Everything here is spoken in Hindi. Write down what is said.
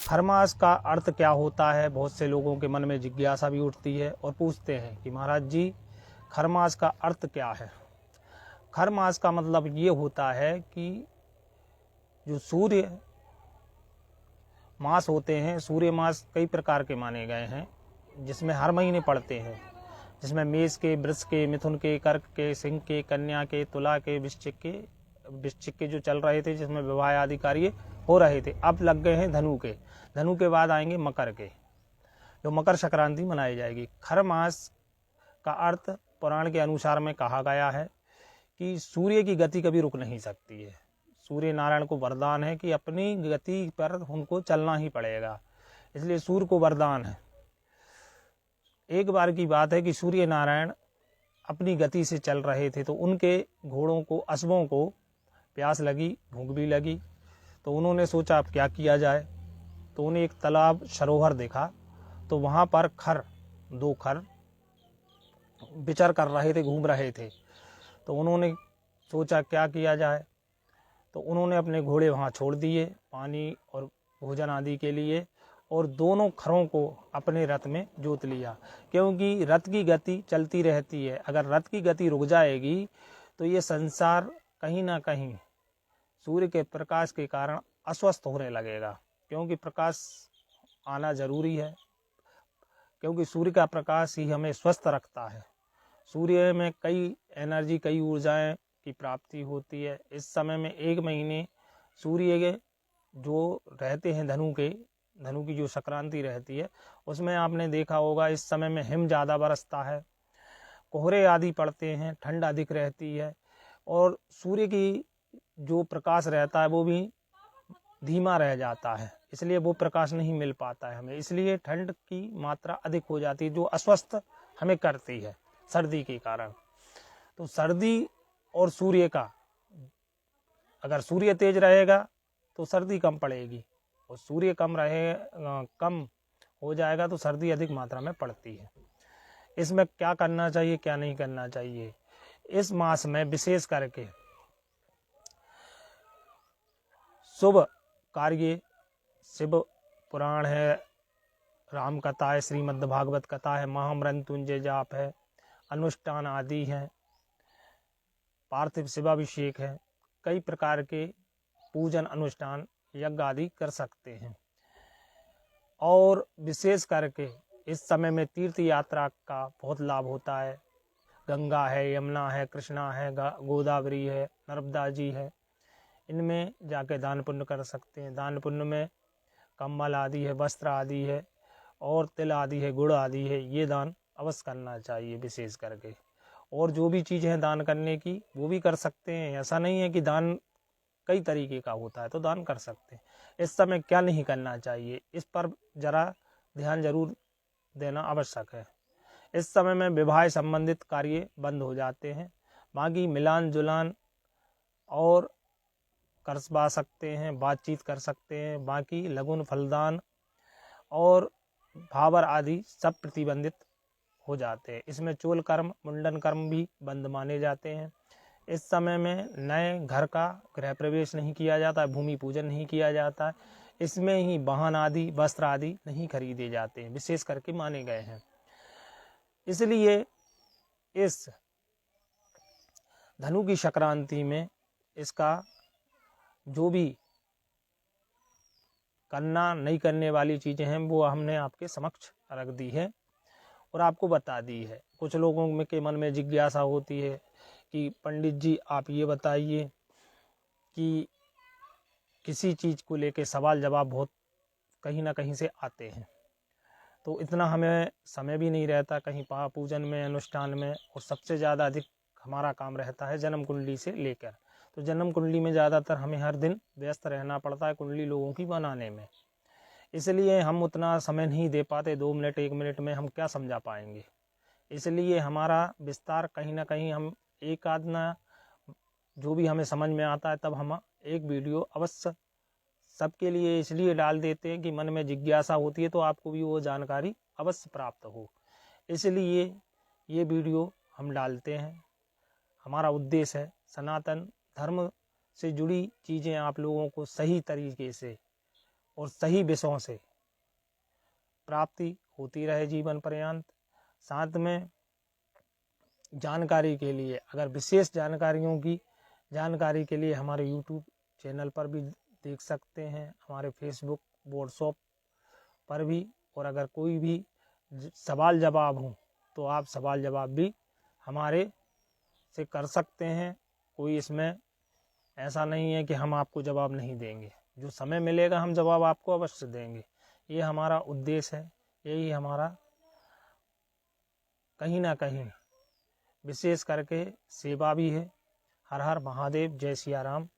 खरमास का अर्थ क्या होता है, बहुत से लोगों के मन में जिज्ञासा भी उठती है और पूछते हैं कि महाराज जी खरमास का अर्थ क्या है। खरमास का मतलब ये होता है कि जो सूर्य मास होते हैं, सूर्य मास कई प्रकार के माने गए हैं, जिसमें हर महीने पड़ते हैं, जिसमें मेष के, वृष के, मिथुन के, कर्क के, सिंह के, कन्या के, तुला के, वृश्चिक के जो चल रहे थे, जिसमें विवाह आदि कार्य हो रहे थे। अब लग गए हैं धनु के। धनु के बाद आएंगे मकर के, जो मकर संक्रांति मनाई जाएगी। खर मास का अर्थ पुराण के अनुसार में कहा गया है कि सूर्य की गति कभी रुक नहीं सकती है। सूर्य नारायण को वरदान है कि अपनी गति पर उनको चलना ही पड़ेगा, इसलिए सूर्य को वरदान है। एक बार की बात है कि सूर्य नारायण अपनी गति से चल रहे थे, तो उनके घोड़ों को, अश्वों को प्यास लगी, भूख भी लगी, तो उन्होंने सोचा अब क्या किया जाए। तो उन्हें एक तालाब, सरोवर देखा, तो वहाँ पर दो खर विचर कर रहे थे, घूम रहे थे। तो उन्होंने सोचा क्या किया जाए, तो उन्होंने अपने घोड़े वहाँ छोड़ दिए पानी और भोजन आदि के लिए, और दोनों खरों को अपने रथ में जोत लिया, क्योंकि रथ की गति चलती रहती है। अगर रथ की गति रुक जाएगी तो ये संसार कहीं ना कहीं सूर्य के प्रकाश के कारण अस्वस्थ होने लगेगा, क्योंकि प्रकाश आना जरूरी है, क्योंकि सूर्य का प्रकाश ही हमें स्वस्थ रखता है। सूर्य में कई एनर्जी, कई ऊर्जाएं की प्राप्ति होती है। इस समय में एक महीने सूर्य के जो रहते हैं धनु की जो संक्रांति रहती है, उसमें आपने देखा होगा इस समय में हिम ज़्यादा बरसता है, कोहरे आदि पड़ते हैं, ठंड अधिक रहती है, और सूर्य की जो प्रकाश रहता है वो भी धीमा रह जाता है, इसलिए वो प्रकाश नहीं मिल पाता है हमें, इसलिए ठंड की मात्रा अधिक हो जाती है, जो अस्वस्थ हमें करती है सर्दी के कारण। तो सर्दी और सूर्य का, अगर सूर्य तेज रहेगा तो सर्दी कम पड़ेगी, और सूर्य कम हो जाएगा तो सर्दी अधिक मात्रा में पड़ती है। इसमें क्या करना चाहिए, क्या नहीं करना चाहिए। इस मास में विशेष करके शुभ कार्य, शिव पुराण है, राम कथा है, श्रीमद् भागवत कथा है, महामृत्युंजय जाप है, अनुष्ठान आदि है, पार्थिव शिवाभिषेक है, कई प्रकार के पूजन, अनुष्ठान, यज्ञ आदि कर सकते हैं। और विशेष करके इस समय में तीर्थ यात्रा का बहुत लाभ होता है। गंगा है, यमुना है, कृष्णा है, गोदावरी है, नर्मदा जी है, इनमें जाके दान पुण्य कर सकते हैं। दान पुण्य में कम्बल आदि है, वस्त्र आदि है, और तिल आदि है, गुड़ आदि है, ये दान अवश्य करना चाहिए विशेष करके। और जो भी चीज़ें हैं दान करने की वो भी कर सकते हैं, ऐसा नहीं है कि दान कई तरीके का होता है तो दान कर सकते हैं। इस समय क्या नहीं करना चाहिए, इस पर जरा ध्यान जरूर देना आवश्यक है। इस समय में विवाह संबंधित कार्य बंद हो जाते हैं, बाकी मिलान जुलान और करवा सकते हैं, बातचीत कर सकते हैं, बाकी लगुन, फलदान और भावर आदि सब प्रतिबंधित हो जाते हैं। इसमें चोल कर्म, मुंडन कर्म भी बंद माने जाते हैं। इस समय में नए घर का गृह प्रवेश नहीं किया जाता, भूमि पूजन नहीं किया जाता, इसमें ही वाहन आदि, वस्त्र आदि नहीं खरीदे जाते हैं, विशेष करके माने गए हैं। इसलिए इस धनु की संक्रांति में इसका जो भी करना नहीं करने वाली चीजें हैं वो हमने आपके समक्ष रख दी है और आपको बता दी है। कुछ लोगों में के मन में जिज्ञासा होती है कि पंडित जी आप ये बताइए कि किसी चीज़ को लेके सवाल जवाब बहुत कहीं ना कहीं से आते हैं, तो इतना हमें समय भी नहीं रहता कहीं पूजन में, अनुष्ठान में, और सबसे ज़्यादा अधिक हमारा काम रहता है जन्म कुंडली से लेकर। तो जन्म कुंडली में ज़्यादातर हमें हर दिन व्यस्त रहना पड़ता है कुंडली लोगों की बनाने में, इसलिए हम उतना समय नहीं दे पाते। 2 मिनट 1 मिनट में हम क्या समझा पाएंगे, इसलिए हमारा विस्तार कहीं ना कहीं हम एक आधना जो भी हमें समझ में आता है तब हम एक वीडियो अवश्य सबके लिए इसलिए डाल देते हैं कि मन में जिज्ञासा होती है तो आपको भी वो जानकारी अवश्य प्राप्त हो, इसलिए ये वीडियो हम डालते हैं। हमारा उद्देश्य है सनातन धर्म से जुड़ी चीज़ें आप लोगों को सही तरीके से और सही विषयों से प्राप्ति होती रहे जीवन पर्यंत। साथ में जानकारी के लिए, अगर विशेष जानकारियों की जानकारी के लिए हमारे YouTube चैनल पर भी देख सकते हैं, हमारे फेसबुक व्हाट्सएप पर भी। और अगर कोई भी सवाल जवाब हो तो आप सवाल जवाब भी हमारे से कर सकते हैं। कोई इसमें ऐसा नहीं है कि हम आपको जवाब नहीं देंगे, जो समय मिलेगा हम जवाब आपको अवश्य देंगे। ये हमारा उद्देश्य है, यही हमारा कहीं ना कहीं विशेष करके सेवा भी है। हर हर महादेव, जय सिया राम।